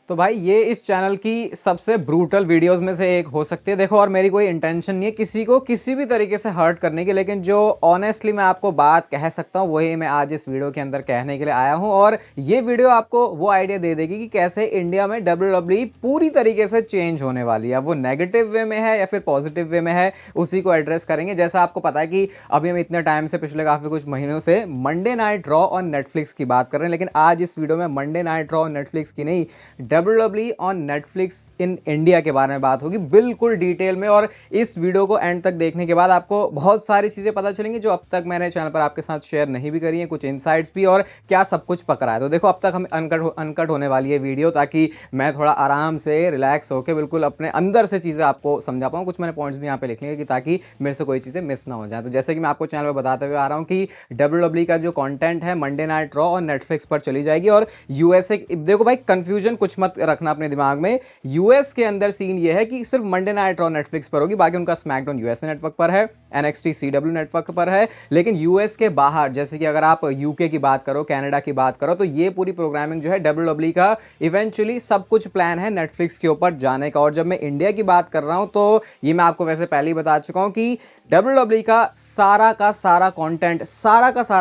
तो भाई ये इस चैनल की सबसे ब्रूटल वीडियोस में से एक हो सकती है। देखो, और मेरी कोई इंटेंशन नहीं है किसी को किसी भी तरीके से हर्ट करने की, लेकिन जो ऑनेस्टली मैं आपको बात कह सकता हूँ वही मैं आज इस वीडियो के अंदर कहने के लिए आया हूँ। और ये वीडियो आपको वो आइडिया दे देगी कि कैसे इंडिया में WWE पूरी तरीके से चेंज होने वाली है। वो नेगेटिव वे में है या फिर पॉजिटिव वे में है, उसी को एड्रेस करेंगे। जैसा आपको पता है कि अभी हम इतने टाइम से, पिछले काफी कुछ महीनों से मंडे नाइट रॉ और नेटफ्लिक्स की बात कर रहे हैं, लेकिन आज इस वीडियो में मंडे नाइट रॉ और नेटफ्लिक्स की नहीं, WWE on Netflix in India के बारे में बात होगी बिल्कुल डिटेल में। और इस वीडियो को एंड तक देखने के बाद आपको बहुत सारी चीजें पता चलेंगी जो अब तक मैंने चैनल पर आपके साथ शेयर नहीं भी करी है, कुछ इनसाइट्स भी, और क्या सब कुछ पकड़ा है। तो देखो, अब तक हम अनकट होने वाली है वीडियो, ताकि मैं थोड़ा आराम से रिलैक्स होकर बिल्कुल अपने अंदर से चीजें आपको समझा पाऊँ। कुछ मैंने पॉइंट्स भी यहाँ पे लिख लिए कि ताकि मेरे से कोई चीजें मिस ना हो जाए। तो जैसे कि मैं आपको चैनल पर बताते हुए आ रहा हूँ कि WWE का जो कंटेंट है मंडे नाइट रॉ और नेटफ्लिक्स पर चली जाएगी। और यूएसए, देखो भाई, कंफ्यूजन कुछ मत रखना अपने दिमाग में। यूएस के अंदर सीन ये है कि सिर्फ मंडे नाइट रॉ नेटफ्लिक्स पर होगी, बाकी उनका स्मैकडाउन यूएसए नेटवर्क पर है, NXT CW नेटवर्क पर है। लेकिन यूएस के बाहर, जैसे कि अगर आप यूके की बात करो, कनाडा की बात करो, तो ये पूरी प्रोग्रामिंग जो है WWE का इवेंचुअली सब कुछ प्लान है नेटफ्लिक्स के ऊपर जाने का। और जब मैं इंडिया की बात कर रहा हूं तो ये मैं आपको वैसे पहले ही बता चुका हूं कि WWE का सारा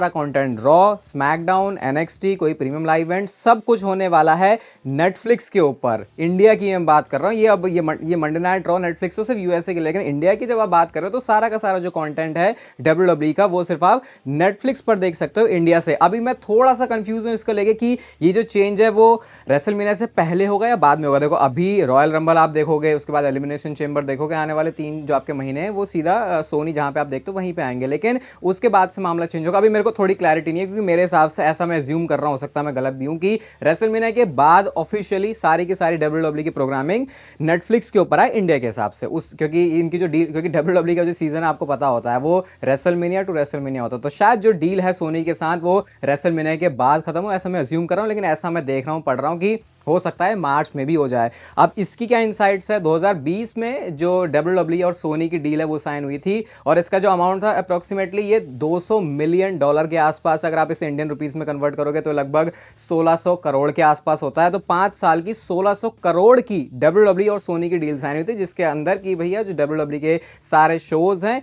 कंटेंट रॉ, स्मैकडाउन, NXT, कोई प्रीमियम लाइव इवेंट, सब कुछ होने वाला है नेटफ्लिक्स के ऊपर। इंडिया की मैं बात कर रहा हूं, ये मंडे नाइट रॉ नेटफ्लिक्स तो सिर्फ यूएसए की, लेकिन इंडिया की जब आप बात कर रहे हो तो सारा का सारा जो कंटेंट है WWE का वो सिर्फ आप नेटफ्लिक्स पर देख सकते हो इंडिया से। अभी मैं थोड़ा सा कंफ्यूज हूं इसको लेके कि ये जो चेंज है वो रेसलमेनिया से पहले होगा या बाद में होगा। देखो, अभी रॉयल रंबल आप देखोगे, उसके बाद एलिमिनेशन चेंबर देखोगे, आने वाले 3 जो आपके महीने हैं वो सीधा सोनी जहां पे आप देखते हो वहीं पे आएंगे, लेकिन उसके बाद से मामला चेंज होगा। अभी मेरे को थोड़ी क्लैरिटी नहीं है, क्योंकि मेरे हिसाब से ऐसा मैं अज्यूम कर रहा हूं, हो सकता है मैं गलत भी हूं, कि रेसलमेनिया के बाद ऑफिशियली सारी की सारी WWE की प्रोग्रामिंग नेटफ्लिक्स के ऊपर है इंडिया के हिसाब से। उस क्योंकि इनकी जो डील, क्योंकि WWE का जो सीजन है आपको पता होता है वो रेसलमेनिया टू रेसलमेनिया होता है, तो शायद जो डील है सोनी के साथ वो रेसलमेनिया के बाद खत्म हो, ऐसा मैं अज्यूम कर रहा हूं। लेकिन ऐसा मैं देख रहा हूं, पढ़ रहा हूं कि हो सकता है मार्च में भी हो जाए। अब इसकी क्या इनसाइट्स है, 2020 में जो WWE और सोनी की डील है वो साइन हुई थी, और इसका जो अमाउंट था अप्रोक्सीमेटली ये $200 मिलियन के आसपास। अगर आप इसे इंडियन रुपीस में कन्वर्ट करोगे तो लगभग 1600 करोड़ के आसपास होता है। तो 5 साल की 1600 करोड़ की WWE और सोनी की डील साइन हुई थी, जिसके अंदर की भैया जो WWE के सारे शोज हैं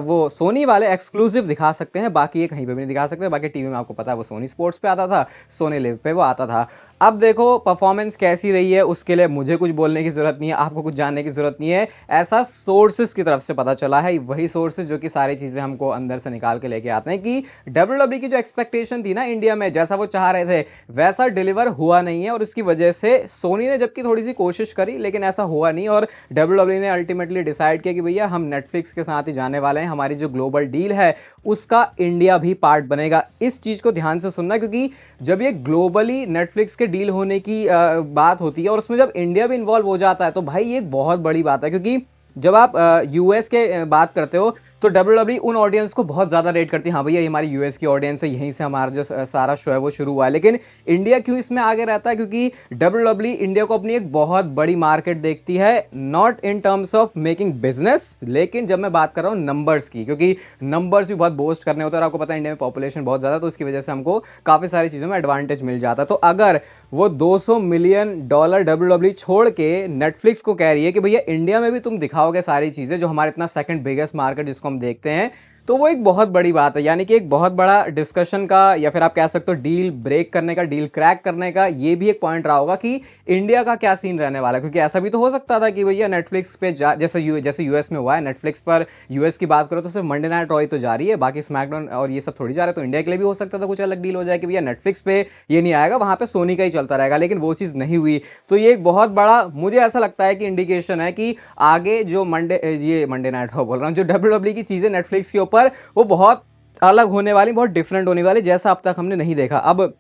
वो सोनी वाले एक्सक्लूसिव दिखा सकते हैं, बाकी ये कहीं पे भी नहीं दिखा सकते। बाकी टीवी में आपको पता है वो सोनी स्पोर्ट्स पे आता था, सोनी लिव पे वो आता था। अब देखो परफॉर्मेंस कैसी रही है, उसके लिए मुझे कुछ बोलने की जरूरत नहीं है, आपको कुछ जानने की जरूरत नहीं है। ऐसा सोर्सेज की तरफ से पता चला है, वही सोर्सेज जो कि सारी चीजें हमको अंदर से निकाल के लेके आते हैं कि WWE की जो एक्सपेक्टेशन थी ना इंडिया में, जैसा वो चाह रहे थे वैसा डिलीवर हुआ नहीं है। और उसकी वजह से सोनी ने जबकि थोड़ी सी कोशिश करी, लेकिन ऐसा हुआ नहीं। और WWE ने अल्टीमेटली डिसाइड किया कि भैया हम नेटफ्लिक्स के साथ ही जाने वाले हैं, हमारी जो ग्लोबल डील है उसका इंडिया भी पार्ट बनेगा। इस चीज को ध्यान से सुनना, क्योंकि जब ये ग्लोबली नेटफ्लिक्स के डील होने की बात होती है और उसमें जब इंडिया भी इन्वॉल्व हो जाता है तो भाई ये एक बहुत बड़ी बात है। क्योंकि जब आप यूएस के बात करते हो तो WWE उन ऑडियंस को बहुत ज़्यादा रेट करती है, हाँ भैया ये हमारी यूएस की ऑडियंस है, यहीं से हमारा जो सारा शो है वो शुरू हुआ है। लेकिन इंडिया क्यों इसमें आगे रहता है, क्योंकि WWE इंडिया को अपनी एक बहुत बड़ी मार्केट देखती है, not in terms of making business, लेकिन जब मैं बात कर रहा हूँ नंबर्स की, क्योंकि नंबर्स भी बहुत बोस्ट करने होते हैं। और आपको पता है इंडिया में पॉपुलेशन बहुत ज़्यादा, तो उसकी वजह से हमको काफ़ी सारी चीज़ों में एडवांटेज मिल जाता है। तो अगर वो $200 मिलियन WWE छोड़ के नेटफ्लिक्स को कह रही है कि भैया इंडिया में भी तुम दिखाओगे सारी चीज़ें, जो हमारे इतना सेकंड बिगेस्ट मार्केट जिसको हम देखते हैं, तो वो एक बहुत बड़ी बात है। यानी कि एक बहुत बड़ा डिस्कशन का, या फिर आप कह सकते हो डील ब्रेक करने का, डील क्रैक करने का, ये भी एक पॉइंट रहा होगा कि इंडिया का क्या सीन रहने वाला है। क्योंकि ऐसा भी तो हो सकता था कि भैया नेटफ्लिक्स पे जैसे यूएस में हुआ है, नेटफ्लिक्स पर यूएस की बात करो तो सिर्फ मंडे नाइट रॉ तो जा रही है, बाकी स्मैकडाउन और ये सब थोड़ी जा रहा है। तो इंडिया के लिए भी हो सकता था कुछ अलग डील हो जाए कि भैया नेटफ्लिक्स पे ये नहीं आएगा, वहां पे सोनी का ही चलता रहेगा, लेकिन वो चीज़ नहीं हुई। तो ये एक बहुत बड़ा, मुझे ऐसा लगता है कि इंडिकेशन है कि आगे जो मंडे नाइट रॉ बोल रहा हूँ, जो WWE की चीज़ें नेटफ्लिक्स के ऊपर, वो बहुत अलग होने वाली, बहुत डिफरेंट होने वाली, जैसा अब तक हमने नहीं देखा। अब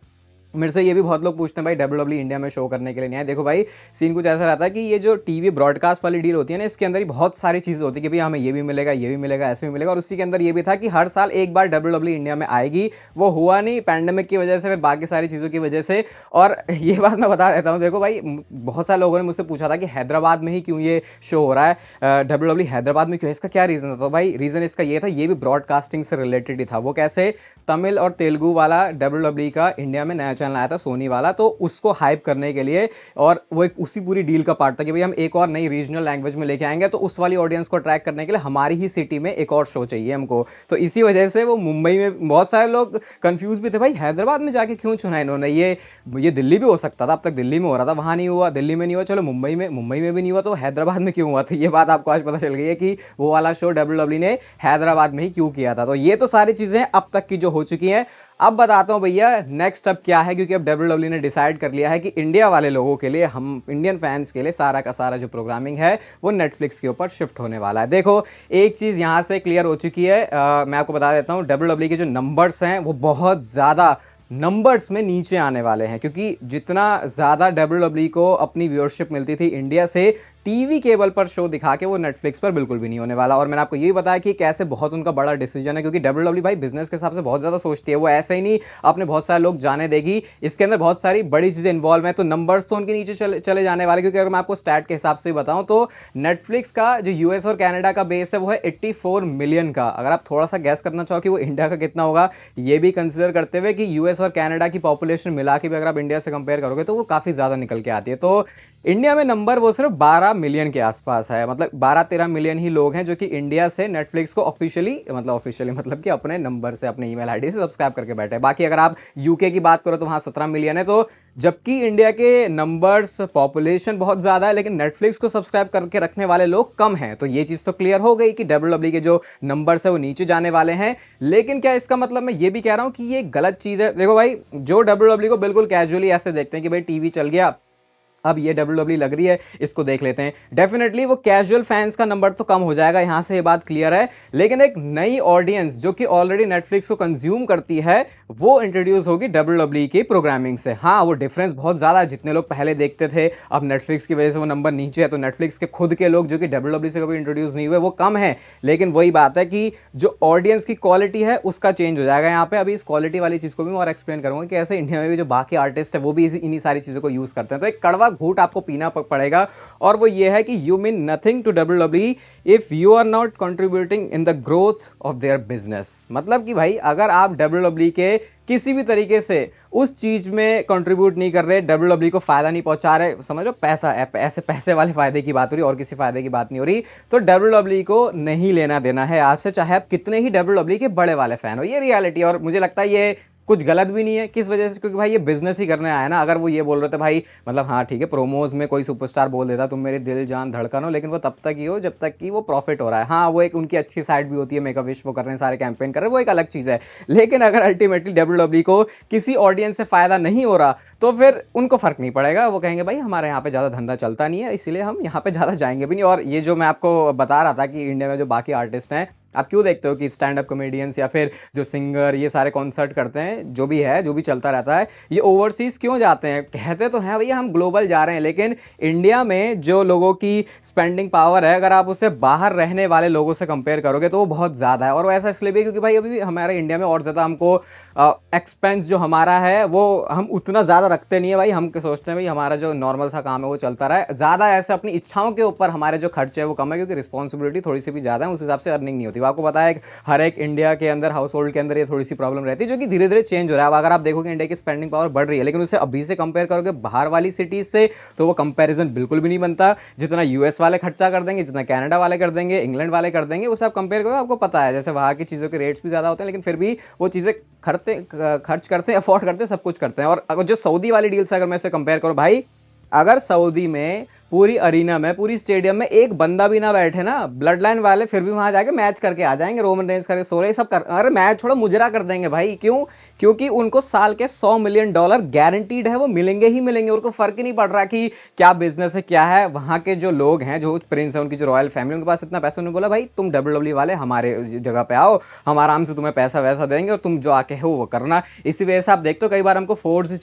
मेरे से ये भी बहुत लोग पूछते हैं भाई WWE इंडिया में शो करने के लिए नहीं आए। देखो भाई, सीन कुछ ऐसा रहता है कि ये जो टीवी ब्रॉडकास्ट वाली डील होती है ना, इसके अंदर ही बहुत सारी चीज़ें होती है कि भाई हमें ये भी मिलेगा, ये भी मिलेगा, ऐसे भी मिलेगा। और उसी के अंदर ये भी था कि हर साल एक बार WWE इंडिया में आएगी, वो हुआ नहीं पैंडेमिक की वजह से, फिर बाकी सारी चीज़ों की वजह से। और ये बात मैं बता देता हूँ, देखो भाई बहुत सारे लोगों ने मुझसे पूछा था कि हैदराबाद में ही क्यों ये शो हो रहा है, WWE हैदराबाद में क्यों है, इसका क्या रीज़न था। तो भाई रीज़न इसका ये था, ये भी ब्रॉडकास्टिंग से रिलेटेड ही था। वो कैसे, तमिल और तेलुगु वाला WWE का इंडिया में नया चैनल आया था सोनी वाला, तो उसको हाइप करने के लिए, और वो एक उसी पूरी डील का पार्ट था कि भाई हम एक और नई रीजनल लैंग्वेज में लेके आएंगे, तो उस वाली ऑडियंस को अट्रैक्ट करने के लिए हमारी ही सिटी में एक और शो चाहिए हमको। तो इसी वजह से वो मुंबई में, बहुत सारे लोग कंफ्यूज भी थे भाई हैदराबाद में जाके क्यों चुना इन्होंने, ये दिल्ली भी हो सकता था, अब तक दिल्ली में हो रहा था, वहां नहीं हुआ, दिल्ली में नहीं हुआ, चलो मुंबई में भी नहीं हुआ, तो हैदराबाद में क्यों हुआ। तो ये बात आपको आज पता चल गई है कि वो वाला शो डब्ल्यूडब्ल्यू ने हैदराबाद में ही क्यों किया था। तो ये तो सारी चीजें अब तक की जो हो चुकी हैं। अब बताता हूं भैया नेक्स्ट अब क्या है, क्योंकि अब डब्ल्यूडब्ल्यू ने डिसाइड कर लिया है कि इंडिया वाले लोगों के लिए, हम इंडियन फैंस के लिए सारा का सारा जो प्रोग्रामिंग है वो नेटफ्लिक्स के ऊपर शिफ्ट होने वाला है। देखो एक चीज यहां से क्लियर हो चुकी है, मैं आपको बता देता हूं, डब्ल्यूडब्ल्यू के जो नंबर्स हैं वो बहुत ज्यादा नंबर्स में नीचे आने वाले हैं, क्योंकि जितना ज़्यादा डब्ल्यूडब्ल्यू को अपनी व्यूअरशिप मिलती थी इंडिया से टीवी केबल पर शो दिखा के, वो नेटफ्लिक्स पर बिल्कुल भी नहीं होने वाला। और मैंने आपको ये भी बताया कि कैसे बहुत उनका बड़ा डिसीजन है, क्योंकि डब्ल्यूडब्ल्यू भाई बिजनेस के हिसाब से बहुत ज़्यादा सोचती है, वो ऐसे ही नहीं अपने बहुत सारे लोग जाने देगी, इसके अंदर बहुत सारी बड़ी चीज़ें इन्वॉल्व हैं। तो नंबर्स तो उनके नीचे चले जाने वाले, क्योंकि अगर मैं आपको स्टैट के हिसाब से बताऊं तो नेटफ्लिक्स का जो यूएस और कनाडा का बेस है वो है 84 मिलियन का। अगर आप थोड़ा सा गैस करना चाहो कि वो इंडिया का कितना होगा, ये भी कंसिडर करते हुए कि यूएस और कनाडा की पॉपुलेशन मिला के भी अगर आप इंडिया से कंपेयर करोगे तो वो काफ़ी ज़्यादा निकल के आती है। तो इंडिया में नंबर वो सिर्फ 12 मिलियन के आसपास है, मतलब 12-13 मिलियन ही लोग हैं जो कि इंडिया से नेटफ्लिक्स को ऑफिशियली मतलब कि अपने नंबर से, अपने ईमेल आईडी से सब्सक्राइब करके बैठे हैं। बाकी अगर आप यूके की बात करो तो वहां 17 मिलियन है। तो जबकि इंडिया के नंबर्स, पॉपुलेशन बहुत ज्यादा है, लेकिन नेटफ्लिक्स को सब्सक्राइब करके रखने वाले लोग कम हैं। तो ये चीज तो क्लियर हो गई कि डब्ल्यूडब्ल्यू के जो नंबर्स है वो नीचे जाने वाले हैं। लेकिन क्या इसका मतलब मैं ये भी कह रहा हूं कि ये गलत चीज है? देखो भाई, जो डब्ल्यूडब्ल्यू को बिल्कुल कैजुअली ऐसे देखते हैं कि भाई टीवी चल गया, अब ये डब्ल्यूडब्ल्यू लग रही है, इसको देख लेते हैं, डेफिनेटली वो कैजुअल फैंस का नंबर तो कम हो जाएगा, यहां से ये बात क्लियर है। लेकिन एक नई ऑडियंस जो कि ऑलरेडी नेटफ्लिक्स को कंज्यूम करती है वो इंट्रोड्यूस होगी डब्ल्यूडब्ल्यू की प्रोग्रामिंग से। हाँ, वो डिफरेंस बहुत ज्यादा है, जितने लोग पहले देखते थे अब नेटफ्लिक्स की वजह से वो नंबर नीचे है, तो नेटफ्लिक्स के खुद के लोग जो कि डब्ल्यूडब्ल्यू से कभी इंट्रोड्यूस नहीं हुए वो कम है। लेकिन वही बात है कि जो ऑडियंस की क्वालिटी है उसका चेंज हो जाएगा यहाँ पे। अभी इस क्वालिटी वाली चीज को भी मैं और एक्सप्लेन करूंगा कि ऐसे इंडिया में भी जो बाकी आर्टिस्ट है वो भी इन्हीं सारी चीजों को यूज करते हैं। तो एक कड़वा घूंट आपको पीना पड़ेगा, और वो ये है कि you mean nothing to WW if you are not contributing in the growth of their business. मतलब कि भाई अगर आप डब्ल्यूडब्ल्यू के किसी भी तरीके से उस चीज में कंट्रीब्यूट नहीं कर रहे, डब्ल्यूडब्ल्यू को फायदा नहीं पहुंचा रहे, समझ लो पैसा ऐसे पैसे वाले फायदे की बात हो रही, और किसी फायदे की बात नहीं हो रही, तो डब्ल्यूडब्ल्यू को नहीं लेना देना है आपसे, चाहे आप कितने ही डब्ल्यूडब्ल्यू के बड़े वाले फैन हो। ये रियलिटी, और मुझे लगता है ये कुछ गलत भी नहीं है। किस वजह से? क्योंकि भाई ये बिजनेस ही करने आया ना। अगर वो ये बोल रहे थे भाई, मतलब हाँ ठीक है, प्रोमोज में कोई सुपरस्टार बोल देता तुम मेरी दिल जान धड़कन हो, लेकिन वो तब तक ही हो जब तक कि वो प्रॉफिट हो रहा है। हाँ, वो एक उनकी अच्छी साइड भी होती है, मेक अ विश वो कर रहे हैं, सारे कैंपेन कर रहे हैं, वो एक अलग चीज़ है। लेकिन अगर अल्टीमेटली डब्ल्यूडब्ल्यू को किसी ऑडियंस से फायदा नहीं हो रहा तो फिर उनको फर्क नहीं पड़ेगा, वो कहेंगे भाई हमारे यहाँ पे ज़्यादा धंधा चलता नहीं है, इसलिए हम यहाँ पे ज़्यादा जाएंगे भी नहीं। और ये जो मैं आपको बता रहा था कि इंडिया में जो बाकी आर्टिस्ट हैं, आप क्यों देखते हो कि स्टैंड अप कॉमेडियंस या फिर जो सिंगर ये सारे कॉन्सर्ट करते हैं, जो भी है, जो भी चलता रहता है, ये ओवरसीज क्यों जाते हैं? कहते तो हैं भैया हम ग्लोबल जा रहे हैं, लेकिन इंडिया में जो लोगों की स्पेंडिंग पावर है, अगर आप उसे बाहर रहने वाले लोगों से कंपेयर करोगे तो वो बहुत ज़्यादा है। और वो ऐसा इसलिए भी क्योंकि भाई अभी भी हमारे इंडिया में और ज़्यादा हमको एक्सपेंस जो हमारा है वो हम उतना ज़्यादा रखते नहीं है भाई। हम सोचते हैं भाई हमारा जो नॉर्मल सा काम है वो चलता रहे, ज़्यादा ऐसे अपनी इच्छाओं के ऊपर हमारे जो खर्चे है वो कम है, क्योंकि रिस्पॉन्सिबिलिटी थोड़ी सी भी ज़्यादा है, उस हिसाब से अर्निंग नहीं होती। आपको पता है हर एक इंडिया के अंदर हाउस होल्ड के अंदर ये थोड़ी सी प्रॉब्लम रहती है, जो कि धीरे धीरे चेंज हो रहा है। अब अगर आप देखोगे इंडिया की स्पेंडिंग पावर बढ़ रही है, लेकिन उसे अभी से कंपेयर करोगे बाहर वाली सिटीज से तो वो कंपैरिजन बिल्कुल भी नहीं बनता। जितना यूएस वाले खर्चा कर देंगे, जितना कनाडा वाले कर देंगे, इंग्लैंड वाले कर देंगे, उसे आप कंपेयर करोगे आपको पता है जैसे वहाँ की चीज़ों के रेट्स भी ज़्यादा होते हैं, लेकिन फिर भी वो चीज़ें खर्च करते हैं, अफोर्ड करते हैं, सब कुछ करते हैं। और अगर जो सऊदी वाली डील से अगर मैं इसे कंपेयर करूँ भाई, अगर सऊदी में पूरी अरीना में, पूरी स्टेडियम में एक बंदा भी ना बैठे ना, ब्लड लाइन वाले फिर भी वहां जाके मैच करके आ जाएंगे, रोमन रेंज करके सो रहे सब कर, अरे मैच छोड़ो मुजरा कर देंगे भाई। क्यों? क्योंकि उनको साल के $100 मिलियन गारंटीड है, वो मिलेंगे ही मिलेंगे। उनको फर्क ही नहीं पड़ रहा कि क्या बिजनेस है क्या है। वहां के जो लोग हैं, जो प्रिंस है, उनकी जो रॉयल फैमिली, उनके पास इतना पैसा, उन्होंने बोला भाई तुम डब्ल्यूडब्ल्यू वाले हमारे जगह पे आओ, हम आराम से तुम्हें पैसा वैसा देंगे और तुम जो आके हो वो करना। इसी वजह से आप देखते हो कई बार हमको फोर्स्ड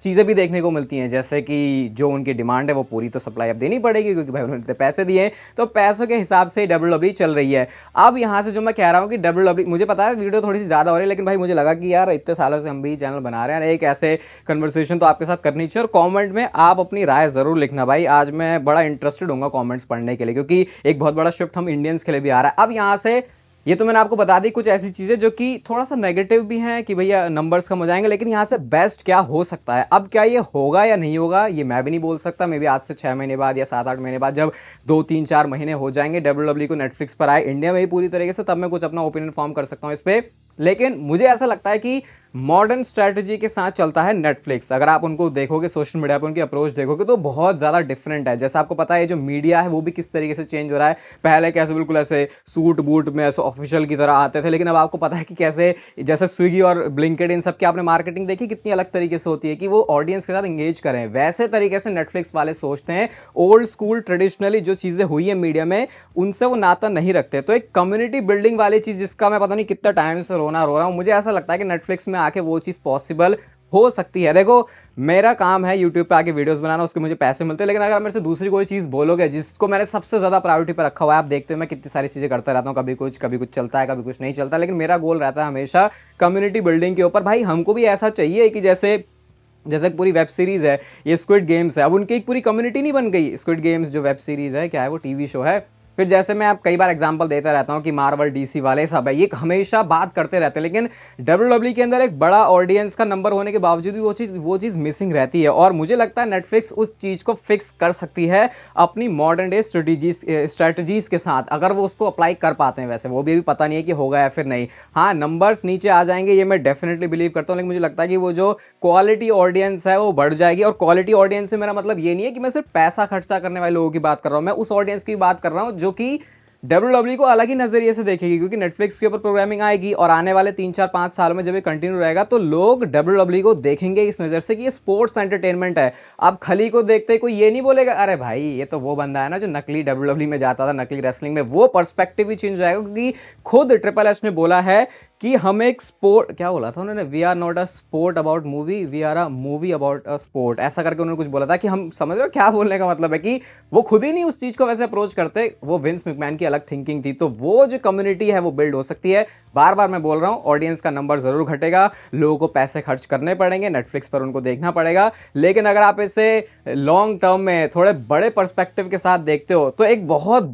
चीजें भी देखने को मिलती हैं, जैसे कि जो उनकी डिमांड है वो पूरी तो सप्लाई देनी पड़ेगी, क्योंकि भाई उन्होंने पैसे दिए, तो पैसों के हिसाब से डब्ल्यूडब्ल्यू चल रही है। अब यहां से जो मैं कह रहा हूं कि डब्ल्यूडब्ल्यू, मुझे पता है वीडियो थोड़ी सी ज्यादा हो रही है, लेकिन भाई मुझे लगा कि यार इतने सालों से हम भी चैनल बना रहे हैं, एक ऐसे कन्वर्सेशन तो आपके साथ करनी चाहिए। और कमेंट में आप अपनी राय जरूर लिखना भाई, आज मैं बड़ा इंटरेस्टेड हूँ कमेंट्स पढ़ने के लिए, क्योंकि एक बहुत बड़ा शिफ्ट हम इंडियंस के लिए भी आ रहा है। अब यहां से ये तो मैंने आपको बता दी कुछ ऐसी चीज़ें जो कि थोड़ा सा नेगेटिव भी हैं कि भैया नंबर्स कम हो जाएंगे, लेकिन यहाँ से बेस्ट क्या हो सकता है। अब क्या ये होगा या नहीं होगा ये मैं भी नहीं बोल सकता। मे बी आज से 6 महीने बाद या 7-8 महीने बाद जब 2-3-4 महीने हो जाएंगे डब्ल्यू को नेटफ्लिक्स पर आए इंडिया में ही पूरी तरीके से, तब मैं कुछ अपना ओपिनियन फॉर्म कर सकता हूँ इस पर। लेकिन मुझे ऐसा लगता है कि मॉडर्न स्ट्रैटेजी के साथ चलता है नेटफ्लिक्स। अगर आप उनको देखोगे सोशल मीडिया पर उनकी अप्रोच देखोगे तो बहुत ज़्यादा डिफरेंट है। जैसा आपको पता है जो मीडिया है वो भी किस तरीके से चेंज हो रहा है। पहले कैसे बिल्कुल ऐसे सूट बूट में ऐसे ऑफिशियल की तरह आते थे, लेकिन अब आपको पता है कि कैसे जैसे स्विगी और ब्लिंकिट इन सब की आपने मार्केटिंग देखी कितनी अलग तरीके से होती है कि वो ऑडियंस के साथ इंगेज करें। वैसे तरीके से नेटफ्लिक्स वाले सोचते हैं, ओल्ड स्कूल ट्रेडिशनली जो चीज़ें हुई है मीडिया में उनसे वो नाता नहीं रखते। तो एक कम्युनिटी बिल्डिंग वाली चीज़ जिसका मैं पता नहीं कितना टाइम से रो रहा हूँ, मुझे ऐसा लगता है कि नेटफ्लिक्स में आके वो चीज़ पॉसिबल हो सकती है। देखो मेरा काम है यूट्यूब पे आके वीडियोस बनाना, उसके मुझे पैसे मिलते हैं, लेकिन अगर मेरे से दूसरी कोई चीज़ बोलोगे जिसको मैंने सबसे ज़्यादा प्रायोरिटी पर रखा हुआ है, आप देखते हो मैं कितनी सारी चीज़ें करता रहता हूँ, कभी कुछ चलता है कभी कुछ नहीं चलता, लेकिन मेरा गोल रहता है हमेशा कम्युनिटी बिल्डिंग के ऊपर। भाई हमको भी ऐसा चाहिए कि जैसे पूरी वेब सीरीज़ है ये स्क्विड गेम्स है, अब उनकी एक पूरी कम्युनिटी नहीं बन गई। स्क्विड गेम्स जो वेब सीरीज़ है, क्या है वो टीवी शो है। फिर जैसे मैं आप कई बार एग्जांपल देता रहता हूँ कि मार्वल डीसी वाले सब है, ये हमेशा बात करते रहते हैं, लेकिन डब्ल्यूडब्ल्यू के अंदर एक बड़ा ऑडियंस का नंबर होने के बावजूद भी वो चीज़ मिसिंग रहती है। और मुझे लगता है नेटफ्लिक्स उस चीज़ को फिक्स कर सकती है अपनी मॉडर्न डे स्ट्रेटजीज के साथ, अगर वो उसको अप्लाई कर पाते हैं। वैसे वो भी पता नहीं है कि होगा या फिर नहीं। हाँ नंबर्स नीचे आ जाएंगे ये मैं डेफिनेटली बिलीव करता हूँ, लेकिन मुझे लगता है कि वो जो क्वालिटी ऑडियंस है वो बढ़ जाएगी। और क्वालिटी ऑडियंस से मेरा मतलब ये नहीं है कि मैं सिर्फ पैसा खर्चा करने वाले लोगों की बात कर रहा हूँ, मैं उस ऑडियंस की बात कर रहा हूँ जो कि डब्ल्यूडब्ल्यू को अलग ही नजरिए से देखेगी, क्योंकि नेटफ्लिक्स के ऊपर प्रोग्रामिंग आएगी और आने वाले 3-4-5 साल में जब ये कंटिन्यू रहेगा तो लोग डब्ल्यूडब्ल्यू को देखेंगे इस नज़र से कि ये स्पोर्ट्स एंटरटेनमेंट है। अब खली को देखते ही कोई ये नहीं बोलेगा अरे भाई ये तो वो बंदा है ना जो नकली डब्ल्यूडब्ल्यू में जाता था, नकली रेसलिंग में। वो पर्सपेक्टिव ही चेंज हो जाएगा, क्योंकि खुद ट्रिपल एच ने बोला है कि हम एक स्पोर्ट, क्या बोला था उन्होंने, we are not a sport about movie, we are a movie about a sport, ऐसा करके उन्होंने कुछ बोला था। कि हम समझ रहे हो क्या बोलने का मतलब है कि वो खुद ही नहीं उस चीज़ को वैसे अप्रोच करते, वो विंस मैकमैन की अलग थिंकिंग थी। तो वो जो कम्युनिटी है वो बिल्ड हो सकती है। बार बार मैं बोल रहा हूँ ऑडियंस का नंबर जरूर घटेगा, लोगों को पैसे खर्च करने पड़ेंगे, नेटफ्लिक्स पर उनको देखना पड़ेगा, लेकिन अगर आप इसे लॉन्ग टर्म में थोड़े बड़े पर्सपेक्टिव के साथ देखते हो तो एक बहुत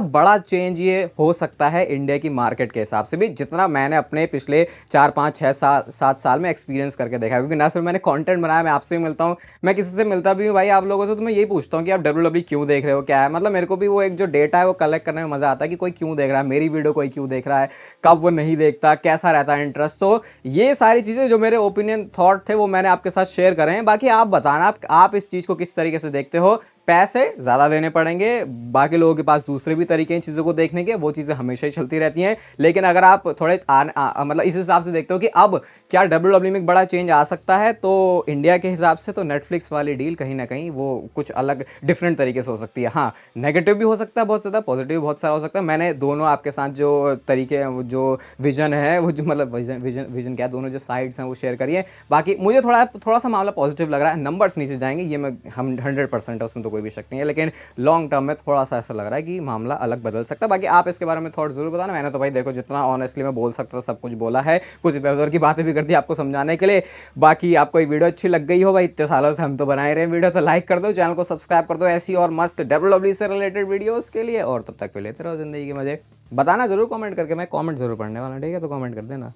बड़ा चेंज ये हो सकता है इंडिया की मार्केट के हिसाब से भी, जितना मैंने अपने पिछले 4-5-6-7 साल में एक्सपीरियंस करके देखा। क्योंकि ना सिर्फ मैंने कंटेंट बनाया, मैं आपसे भी मिलता हूँ, मैं किसी से मिलता भी हूँ भाई आप लोगों से, तो मैं यही पूछता हूँ कि आप डब्ल्यूडब्ल्यू क्यों देख रहे हो, क्या है मतलब। मेरे को भी वो एक जो डेटा है वो कलेक्ट करने में मजा आता है कि कोई क्यों देख रहा है मेरी वीडियो, कोई क्यों देख रहा है, कब वो नहीं देखता, कैसा रहता है इंटरेस्ट। तो ये सारी चीज़ें जो मेरे ओपिनियन थॉट थे वो मैंने आपके साथ शेयर करे हैं। बाकी आप बताना आप इस चीज़ को किस तरीके से देखते हो। पैसे ज़्यादा देने पड़ेंगे, बाकी लोगों के पास दूसरे भी तरीके हैं चीज़ों को देखने के, वो चीज़ें हमेशा ही चलती रहती हैं। लेकिन अगर आप थोड़े मतलब इस हिसाब से देखते हो कि अब क्या डब्ल्यूडब्ल्यू में एक बड़ा चेंज आ सकता है, तो इंडिया के हिसाब से तो नेटफ्लिक्स वाली डील कहीं ना कहीं वो कुछ अलग डिफरेंट तरीके से हो सकती है। हाँ नेगेटिव भी हो सकता है बहुत ज़्यादा, पॉजिटिव बहुत सारा हो सकता है। मैंने दोनों आपके साथ जो तरीके जो विजन है वो जो मतलब विजन क्या, दोनों जो साइड्स हैं वो शेयर करिए। बाकी मुझे थोड़ा सा मामला पॉजिटिव लग रहा है, नंबर्स नीचे जाएंगे ये मैं हम 100% है, उसमें तो कोई भी शक नहीं है, लेकिन लॉन्ग टर्म में थोड़ा सा ऐसा लग रहा है कि मामला अलग बदल सकता है। बाकी आप इसके बारे में थॉट जरूर बताना। मैंने तो भाई देखो जितना ऑनेस्टली मैं बोल सकता था सब कुछ बोला है, कुछ इधर उधर की बातें भी कर दी आपको समझाने के लिए। बाकी आपको ये वीडियो अच्छी लग गई हो भाई, इतने सालों से हम तो बनाए रहे वीडियो, तो लाइक कर दो, चैनल को सब्सक्राइब कर दो ऐसी और मस्त डब्ल्यूडब्ल्यू से रिलेटेड वीडियोस के लिए। और तब तक के लेते रहो जिंदगी के मजे। बताना जरूर कमेंट करके, मैं कमेंट जरूर पढ़ने वाला, ठीक है तो कमेंट कर देना।